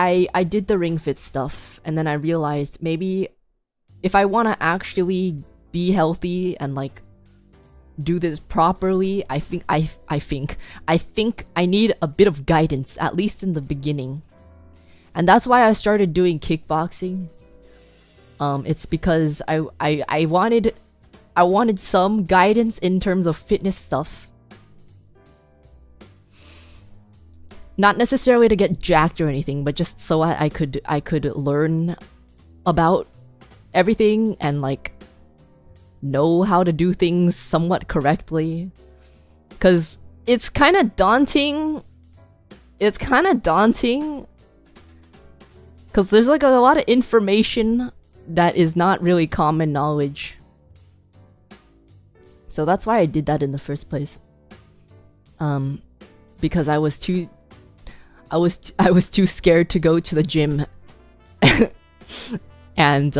I did the Ring Fit stuff, and then I realized maybe if I want to actually be healthy and like do this properly, I think I need a bit of guidance, at least in the beginning. And that's why I started doing kickboxing. It's because I wanted some guidance in terms of fitness stuff. Not necessarily to get jacked or anything, but just so I could learn about everything and like know how to do things somewhat correctly. Cause it's kind of daunting. Cause there's like a lot of information that is not really common knowledge. So that's why I did that in the first place. Because I was too scared to go to the gym. And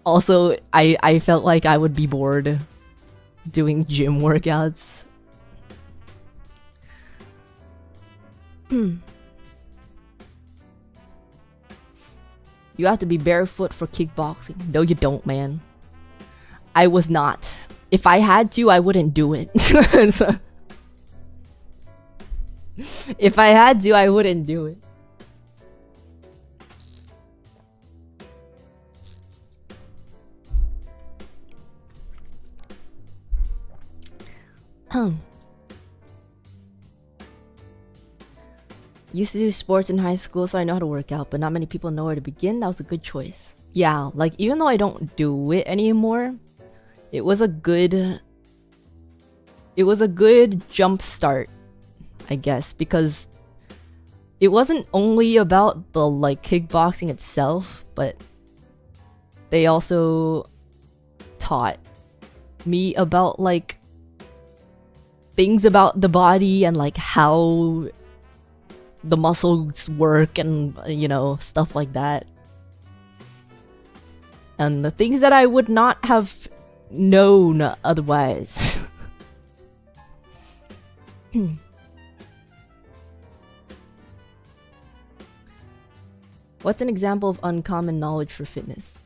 also I felt like I would be bored doing gym workouts. You have to be barefoot for kickboxing. No, you don't, man. I was not. If I had to, I wouldn't do it. So, if I had to, I wouldn't do it. Used to do sports in high school, so I know how to work out, but not many people know where to begin. That was a good choice. Yeah, like even though I don't do it anymore, it was a good jump start, I guess, because it wasn't only about the like kickboxing itself, but they also taught me about like things about the body and like how the muscles work and, you know, stuff like that. And the things that I would not have known otherwise. What's an example of uncommon knowledge for fitness?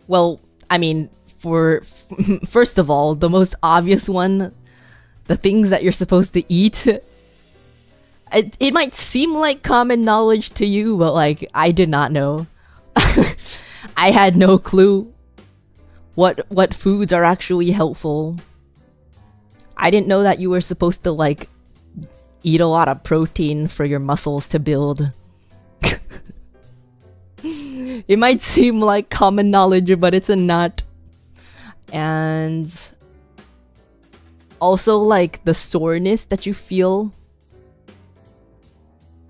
Well, I mean, first of all, the most obvious one, the things that you're supposed to eat. It might seem like common knowledge to you, but like, I did not know. I had no clue what foods are actually helpful. I didn't know that you were supposed to like eat a lot of protein for your muscles to build. It might seem like common knowledge, but it's not. And also like the soreness that you feel.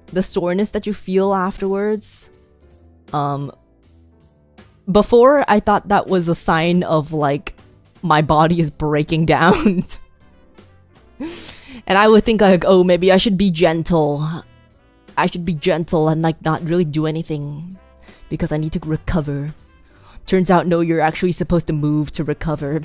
The soreness that you feel afterwards. Before, I thought that was a sign of like my body is breaking down. And I would think like, oh, maybe I should be gentle. I should be gentle and like not really do anything because I need to recover. Turns out, no, you're actually supposed to move to recover.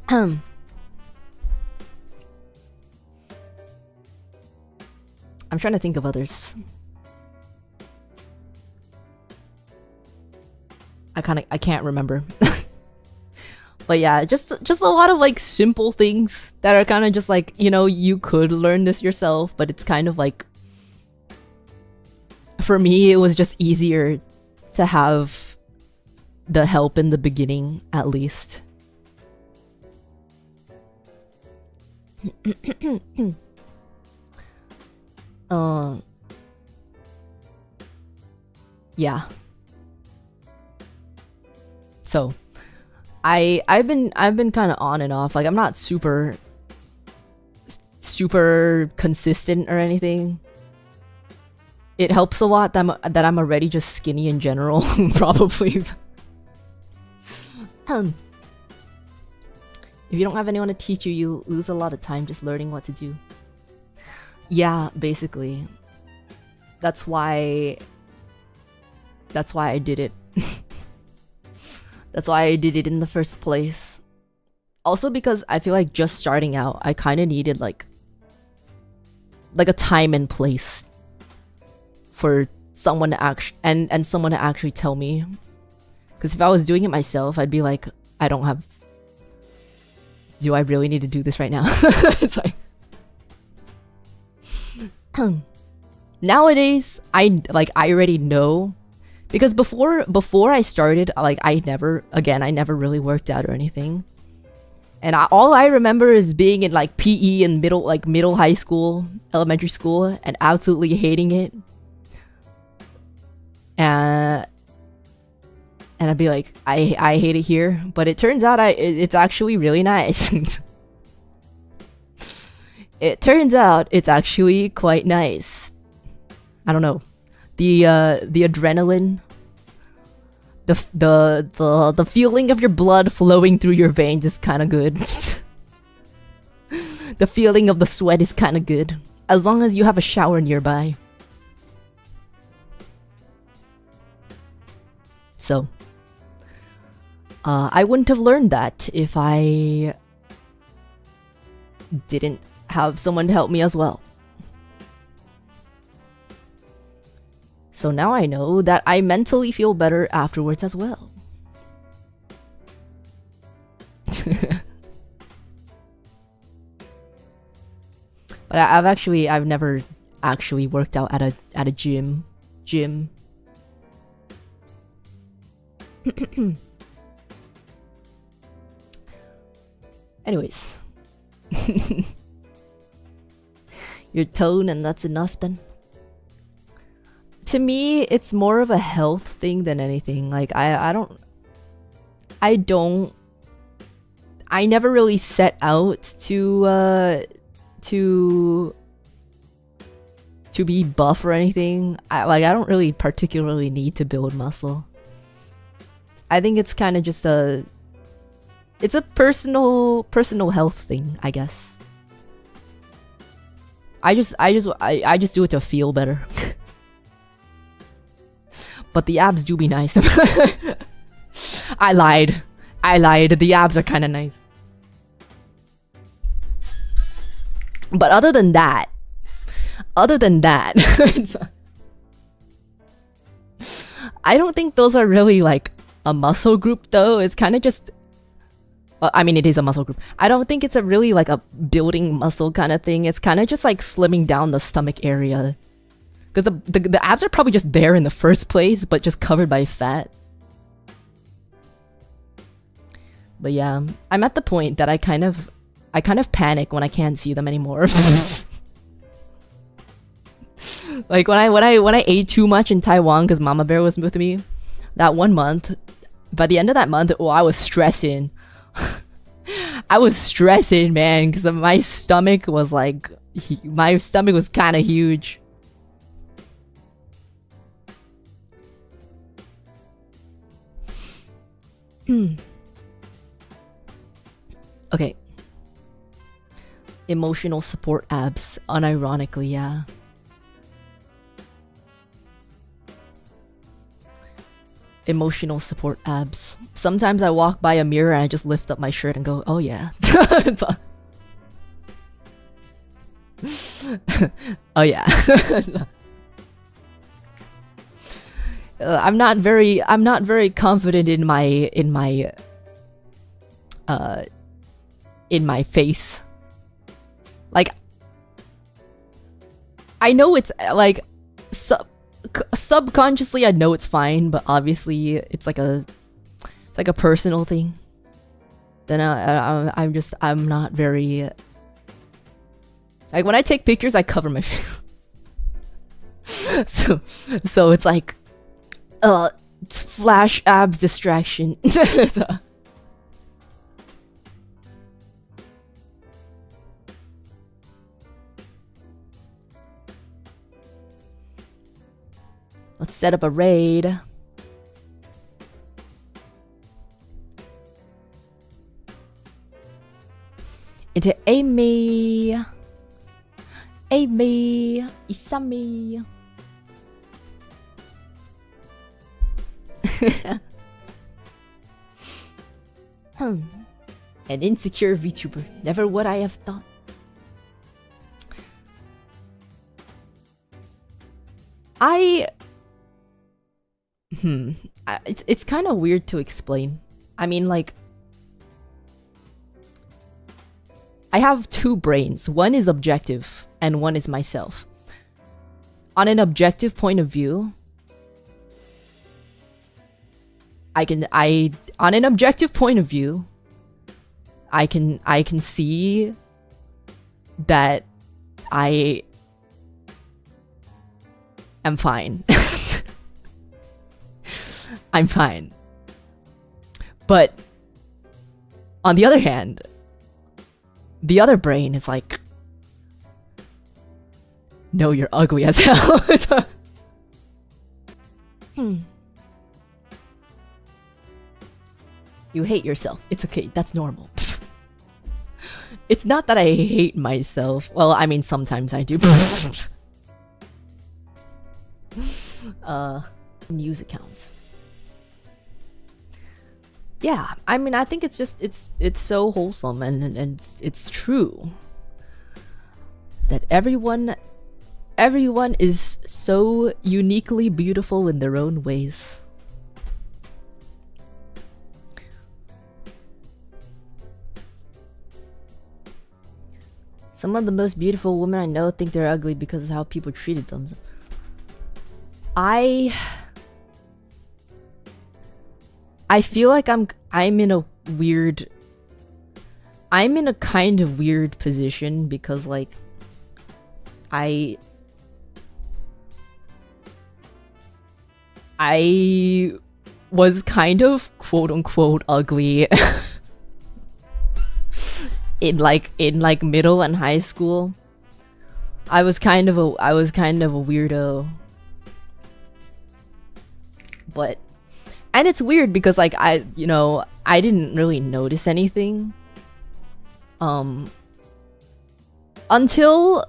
I'm trying to think of others. I can't remember. But yeah, just a lot of like simple things that are kind of just like, you know, you could learn this yourself, but it's kind of like, for me, it was just easier to have the help in the beginning, at least. Yeah. So, I've been kind of on and off. Like, I'm not super consistent or anything. It helps a lot that I'm already just skinny in general, probably. If you don't have anyone to teach you, you lose a lot of time just learning what to do. Yeah, basically. That's why I did it. That's why I did it in the first place. Also because I feel like just starting out, I kind of needed like a time and place for someone to and someone to actually tell me. Because if I was doing it myself, I'd be like, do I really need to do this right now? It's like nowadays, I already know. Because before I started, like I never really worked out or anything. And all I remember is being in like PE in middle high school, elementary school, and absolutely hating it. And I'd be like, I hate it here, but it turns out it's actually really nice. It turns out it's actually quite nice. I don't know, the adrenaline, the feeling of your blood flowing through your veins is kind of good. The feeling of the sweat is kind of good, as long as you have a shower nearby. So, I wouldn't have learned that if I didn't have someone to help me as well. So now I know that I mentally feel better afterwards as well. But I've never actually worked out at a gym. Anyways. Your tone, and that's enough then? To me, it's more of a health thing than anything. Like I never really set out to be buff or anything. I don't really particularly need to build muscle. I think it's kind of just it's a personal health thing, I guess. I just do it to feel better. But the abs do be nice. I lied. The abs are kind of nice. But other than that, I don't think those are really like a muscle group though. It's kind of just, I mean, it is a muscle group. I don't think it's a really like a building muscle kind of thing. It's kind of just like slimming down the stomach area. Because the abs are probably just there in the first place, but just covered by fat. But yeah, I'm at the point that I kind of panic when I can't see them anymore. Like when I ate too much in Taiwan because Mama Bear was with me that 1 month. By the end of that month, I was stressing. I was stressing, man, because my stomach was like, kind of huge. Okay. Emotional support abs, unironically, yeah. Emotional support abs. Sometimes I walk by a mirror and I just lift up my shirt and go, oh yeah. Oh yeah. I'm not very confident in my face. Like, I know it's like subconsciously I know it's fine, but obviously it's like a personal thing. Then I'm not very, like, when I take pictures I cover my face. so it's like it's flash abs distraction. Let's set up a raid. into Amy, Isami. An insecure VTuber. Never would I have thought. It's kind of weird to explain. I mean, like, I have two brains. One is objective, and one is myself. On an objective point of view, on an objective point of view, I can see that I am fine. I'm fine. But on the other hand, the other brain is like, no, you're ugly as hell. You hate yourself. It's okay. That's normal. It's not that I hate myself. Well, I mean, sometimes I do. News account. Yeah, I mean, I think it's just it's so wholesome and it's true that everyone is so uniquely beautiful in their own ways. Some of the most beautiful women I know think they're ugly because of how people treated them. I feel like I'm in a kind of weird position because, like, I was kind of quote unquote ugly in middle and high school. I was kind of a weirdo. But and it's weird because, like, I didn't really notice anything until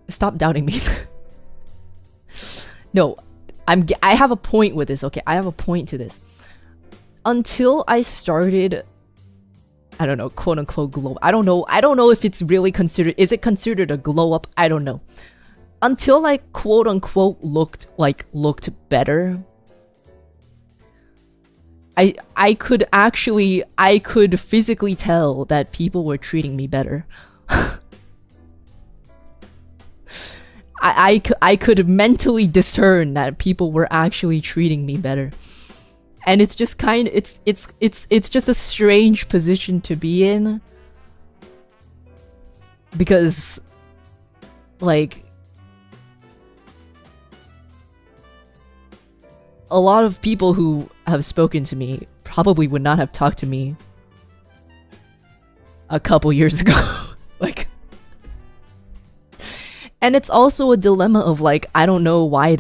stop doubting me. No, I have a point with this, okay? I have a point to this. Until I started, I don't know, quote unquote glow. I don't know if it's really considered, is it considered a glow up? I don't know. Until I quote unquote looked better, I could physically tell that people were treating me better. I could mentally discern that people were actually treating me better. And it's just it's just a strange position to be in. Because, like, a lot of people who have spoken to me probably would not have talked to me a couple years ago. Like, and it's also a dilemma of, like, I don't know why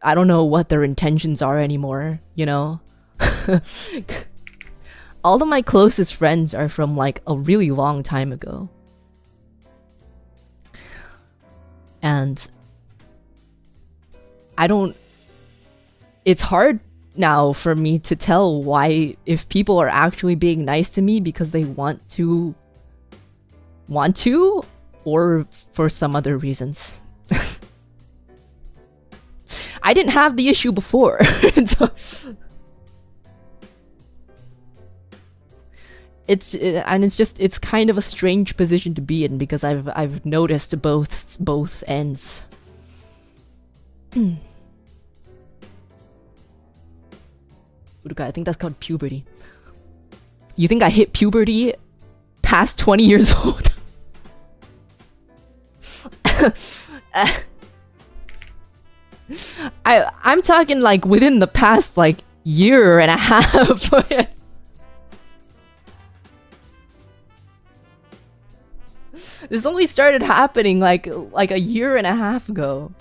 I don't know what their intentions are anymore, you know? All of my closest friends are from, like, a really long time ago. And it's hard now for me to tell why, if people are actually being nice to me because they want to, or for some other reasons. I didn't have the issue before. It's kind of a strange position to be in because I've noticed both ends. Uruka, I think that's called puberty. You think I hit puberty past 20 years old? I'm talking, like, within the past, like, year and a half. This only started happening like a year and a half ago.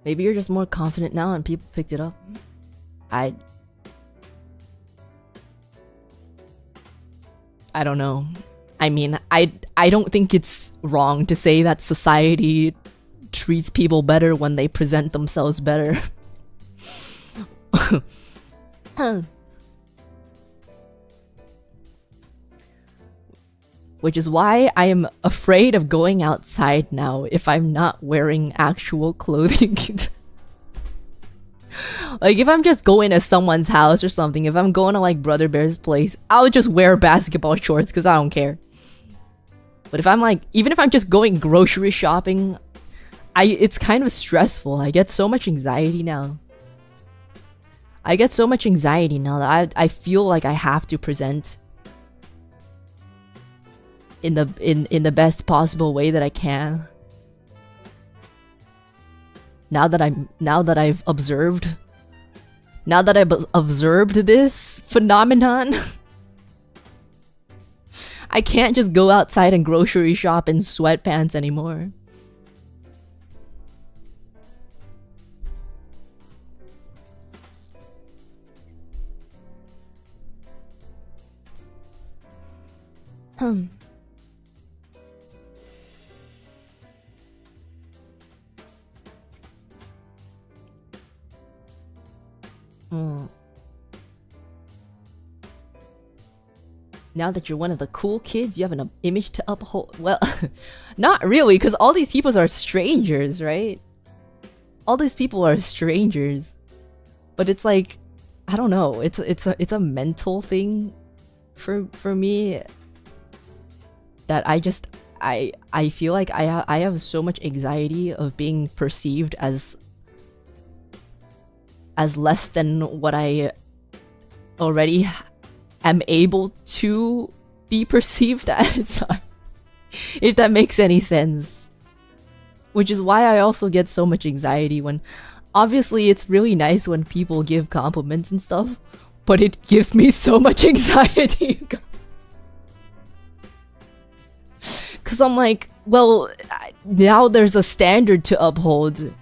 Maybe you're just more confident now and people picked it up. I don't know. I mean, I don't think it's wrong to say that society treats people better when they present themselves better. Which is why I am afraid of going outside now if I'm not wearing actual clothing. Like, if I'm just going to someone's house or something, if I'm going to like Brother Bear's place, I'll just wear basketball shorts because I don't care. But if I'm like, even if I'm just going grocery shopping, it's kind of stressful. I get so much anxiety now. That I feel like I have to present in the best possible way that I can. Now that I've observed this phenomenon, I can't just go outside and grocery shop in sweatpants anymore. Now that you're one of the cool kids, you have an image to uphold. Well, not really, because all these people are strangers, right? All these people are strangers. But it's like, I don't know. It's a mental thing for me that I feel like I have so much anxiety of being perceived as less than what I already am able to be perceived as. If that makes any sense. Which is why I also get so much anxiety when, obviously it's really nice when people give compliments and stuff, but it gives me so much anxiety. Cause I'm like, well, now there's a standard to uphold,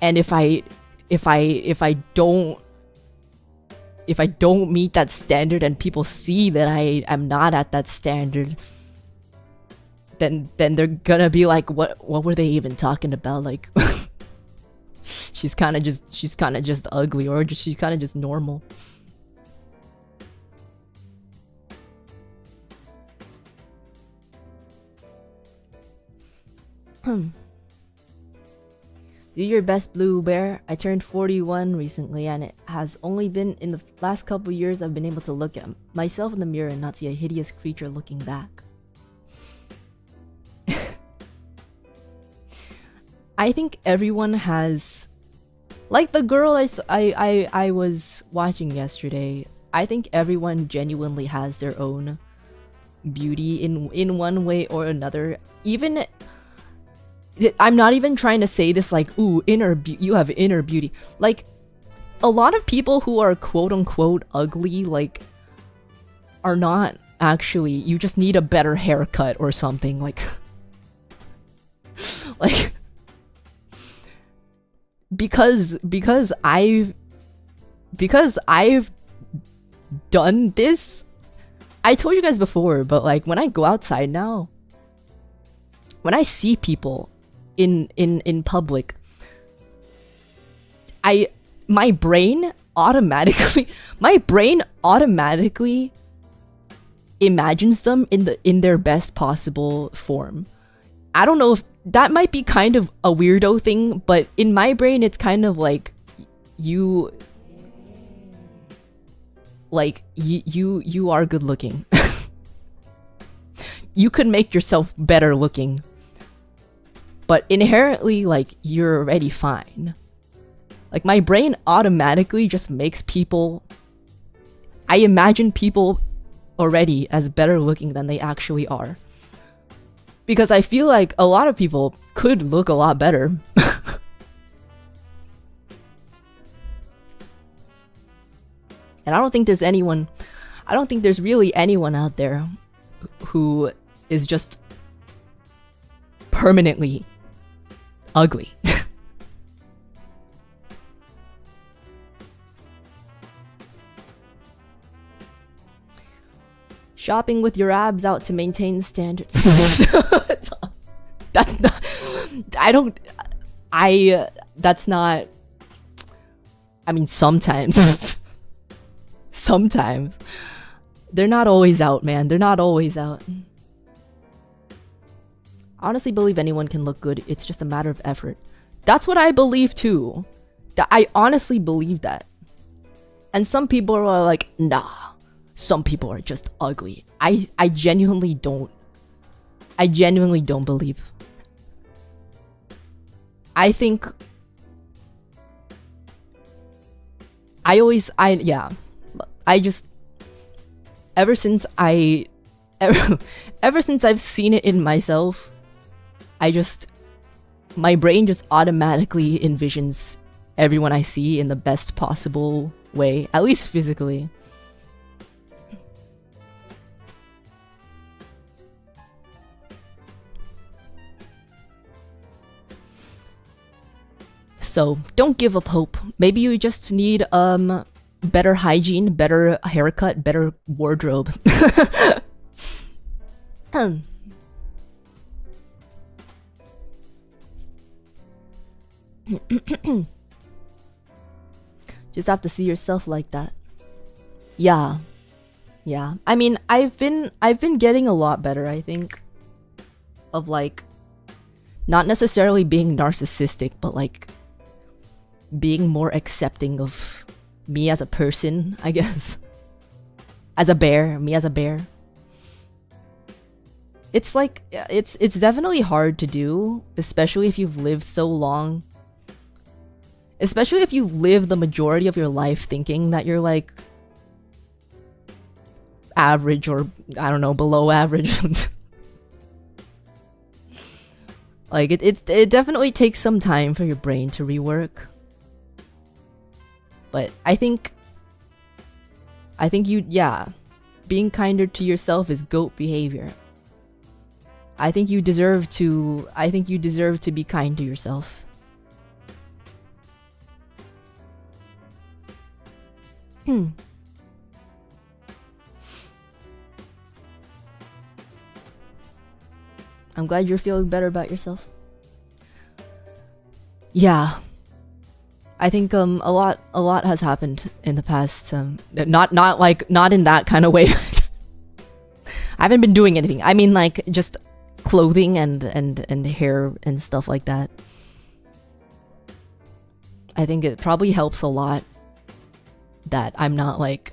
and if I don't meet that standard and people see that I am not at that standard, then they're gonna be like, what were they even talking about? Like, she's kind of just ugly, or just she's kind of just normal. Do your best, Blue Bear. I turned 41 recently, and it has only been in the last couple years I've been able to look at myself in the mirror and not see a hideous creature looking back. I think everyone has, like the girl I was watching yesterday. I think everyone genuinely has their own beauty in one way or another. Even, I'm not even trying to say this like, ooh, you have inner beauty. Like, a lot of people who are quote-unquote ugly, like, are not actually. You just need a better haircut or something, like... like... Because I've done this, I told you guys before, but like, when I go outside now, when I see people in public, my brain automatically imagines them in their best possible form. I don't know if that might be kind of a weirdo thing, but in my brain it's kind of like you are good looking. You could make yourself better looking, but inherently, like, you're already fine. Like, my brain automatically just makes people, I imagine people already as better looking than they actually are. Because I feel like a lot of people could look a lot better. And I don't think there's really anyone out there who is just permanently ugly. Shopping with your abs out to maintain standard. That's not. That's not. I mean, sometimes. Sometimes. They're not always out, man. They're not always out. I honestly believe anyone can look good. It's just a matter of effort. That's what I believe too. I honestly believe that. And some people are like, nah. Some people are just ugly. I genuinely don't. I genuinely don't believe. I think ever since I've seen it in myself, my brain just automatically envisions everyone I see in the best possible way, at least physically. So don't give up hope. Maybe you just need better hygiene, better haircut, better wardrobe. Just have to see yourself like that. Yeah. I mean, I've been getting a lot better, I think, of like not necessarily being narcissistic, but like being more accepting of me as a person, I guess. As a bear, me as a bear. It's like, it's definitely hard to do, especially if you've lived so long. Especially if you've lived the majority of your life thinking that you're like average or, I don't know, below average. Like, it definitely takes some time for your brain to rework. But I think being kinder to yourself is goat behavior. I think you deserve to be kind to yourself. I'm glad you're feeling better about yourself. Yeah. I think a lot has happened in the past. Not in that kind of way. I haven't been doing anything. I mean, like, just clothing and hair and stuff like that. I think it probably helps a lot that I'm not like...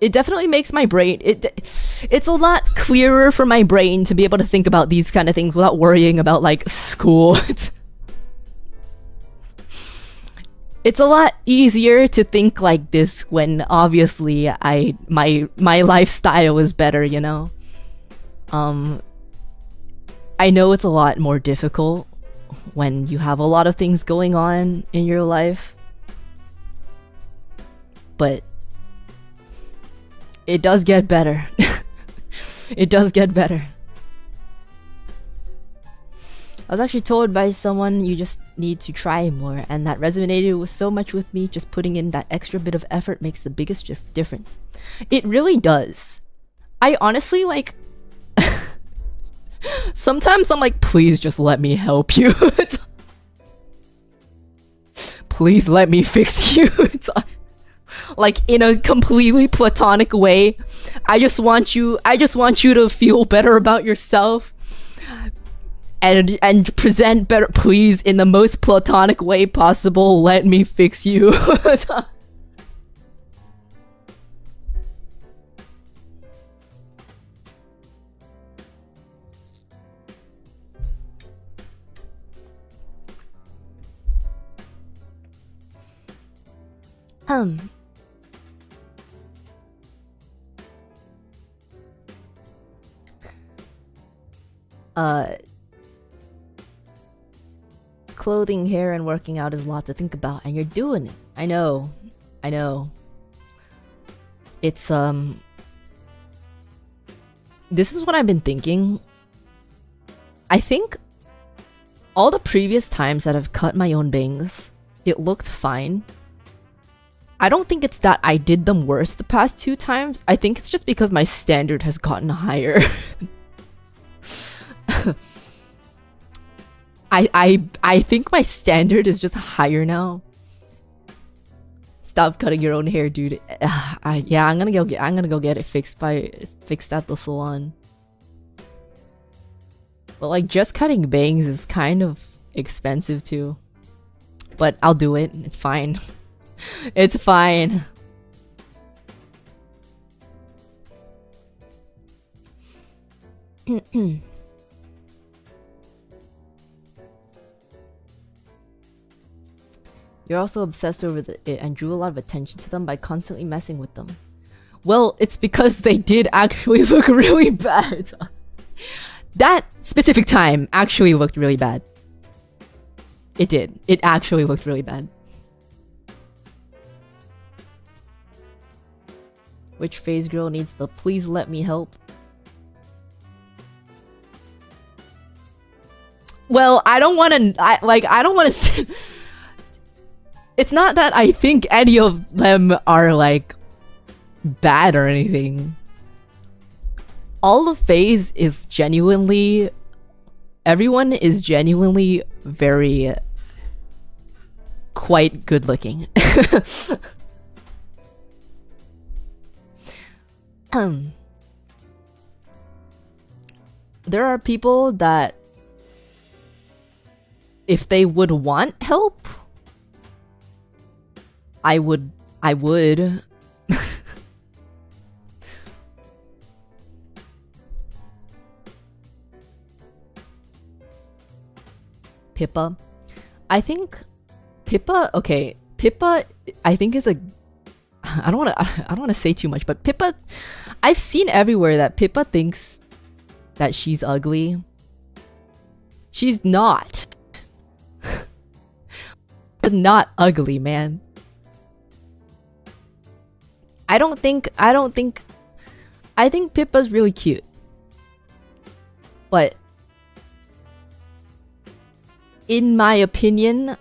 It definitely makes my brain... It's a lot clearer for my brain to be able to think about these kind of things without worrying about, like, school. It's a lot easier to think like this when obviously my lifestyle is better, you know? I know it's a lot more difficult when you have a lot of things going on in your life. But it does get better. It does get better. I was actually told by someone you just need to try more, and that resonated so much with me. Just putting in that extra bit of effort makes the biggest difference. It really does. I honestly, like... Sometimes I'm like, please just let me help you. Please let me fix you. Like, in a completely platonic way. I just want you to feel better about yourself. And present better, please, in the most platonic way possible. Let me fix you. Clothing, hair, and working out is a lot to think about, and you're doing it. I know. It's, this is what I've been thinking. I think all the previous times that I've cut my own bangs, it looked fine. I don't think it's that I did them worse the past 2 times. I think it's just because my standard has gotten higher. I think my standard is just higher now. Stop cutting your own hair, dude. Yeah, I'm gonna go get it fixed at the salon. But like, just cutting bangs is kind of expensive too. But I'll do it. It's fine. It's fine. You're also obsessed over it and drew a lot of attention to them by constantly messing with them. Well, it's because they did actually look really bad. That specific time actually looked really bad. It did. It actually looked really bad. Which phase girl needs the please let me help? Well, I don't want to say... It's not that I think any of them are like bad or anything. All of phase is genuinely... Everyone is genuinely very... quite good looking. There are people that if they would want help, I would. Pippa. I think Pippa, okay, Pippa I think is a I don't want to say too much, but Pippa, I've seen everywhere that Pippa thinks that she's ugly. She's not. Not ugly, man. I think Pippa's really cute. But in my opinion,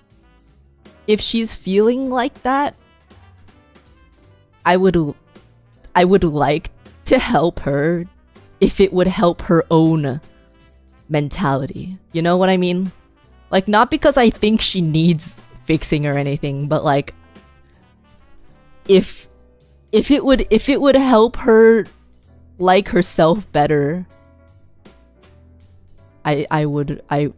if she's feeling like that, I would like to help her if it would help her own mentality. You know what I mean? Like, not because I think she needs fixing or anything, but like if it would help her like herself better, I would. I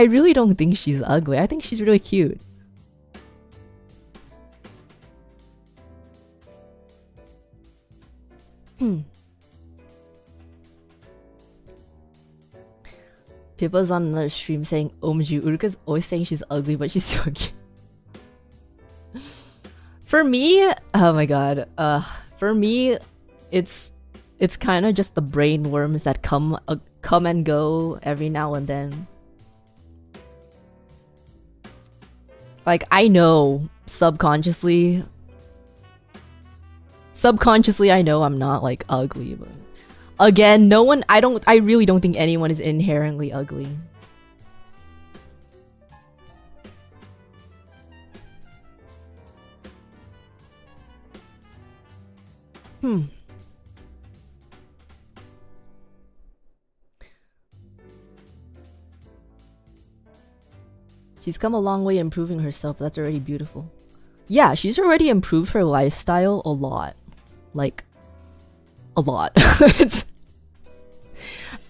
really don't think she's ugly. I think she's really cute. Pippa's on another stream saying, OMG, Uruka's always saying she's ugly, but she's so cute. For me, oh my god, for me, it's kind of just the brain worms that come and go every now and then. Like, I know subconsciously I know I'm not like ugly, but again, I really don't think anyone is inherently ugly. She's come a long way improving herself. That's already beautiful. Yeah, she's already improved her lifestyle a lot. Like, a lot.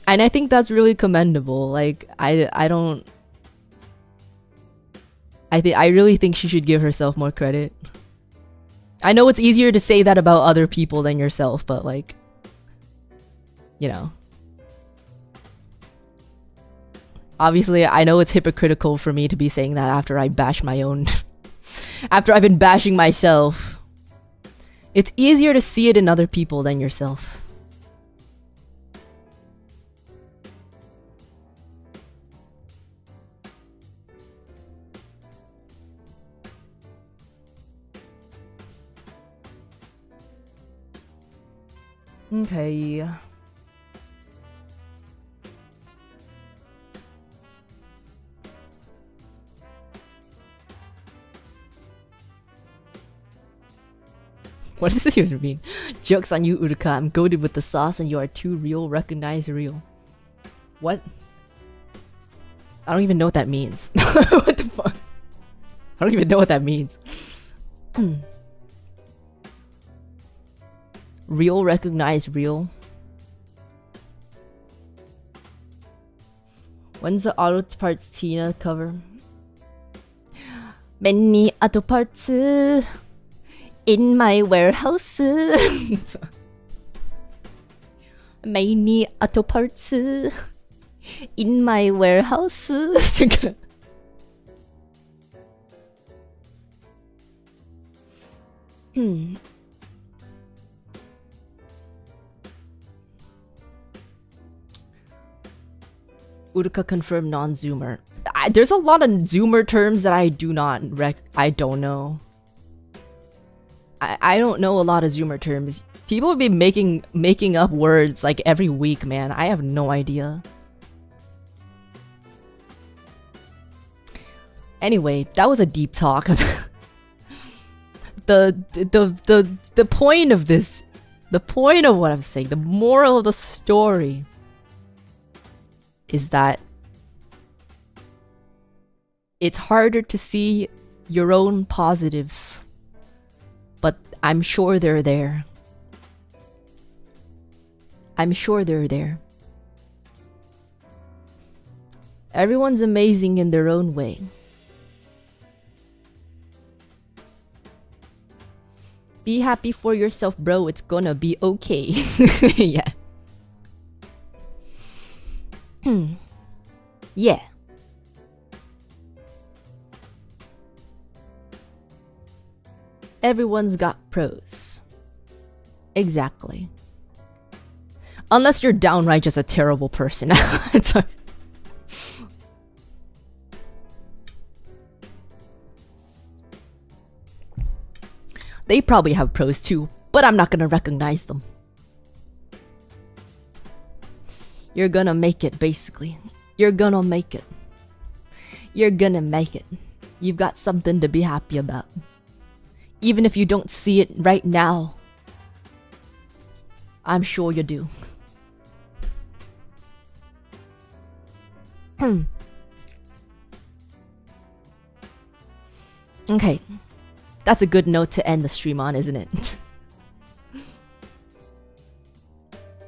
And I think that's really commendable. Like, I really think she should give herself more credit. I know it's easier to say that about other people than yourself, but like, you know. Obviously, I know it's hypocritical for me to be saying that after I bash my own... after I've been bashing myself. It's easier to see it in other people than yourself. Okay. What does this even mean? Jokes on you, Uruka. I'm goated with the sauce and you are too real. Recognize real. What? I don't even know what that means. What the fuck? I don't even know what that means. Real, recognize real. When's the auto parts Tina cover? Many auto parts in my warehouse. Many auto parts in my warehouse. Uruka confirmed non-zoomer. There's a lot of zoomer terms that I do not I don't know. I don't know a lot of zoomer terms. People would be making up words like every week, man. I have no idea. Anyway, that was a deep talk. The point of this, the point of what I'm saying, the moral of the story is that it's harder to see your own positives, but I'm sure they're there. I'm sure they're there. Everyone's amazing in their own way. Be happy for yourself, bro. It's gonna be okay. Yeah. Yeah. Everyone's got pros. Exactly. Unless you're downright just a terrible person. They probably have pros too, but I'm not gonna recognize them. You're gonna make it, basically. You're gonna make it. You're gonna make it. You've got something to be happy about. Even if you don't see it right now, I'm sure you do. Okay. That's a good note to end the stream on, isn't it?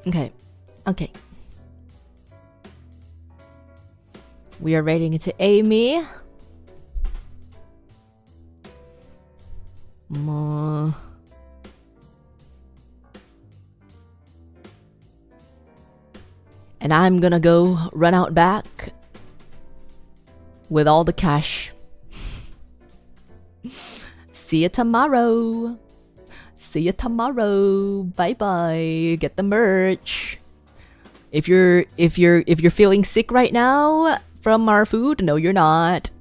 Okay. Okay. We are rating it to Amy. And I'm gonna go run out back with all the cash. See you tomorrow. See you tomorrow. Bye bye. Get the merch. If you're feeling sick right now from our food, no you're not.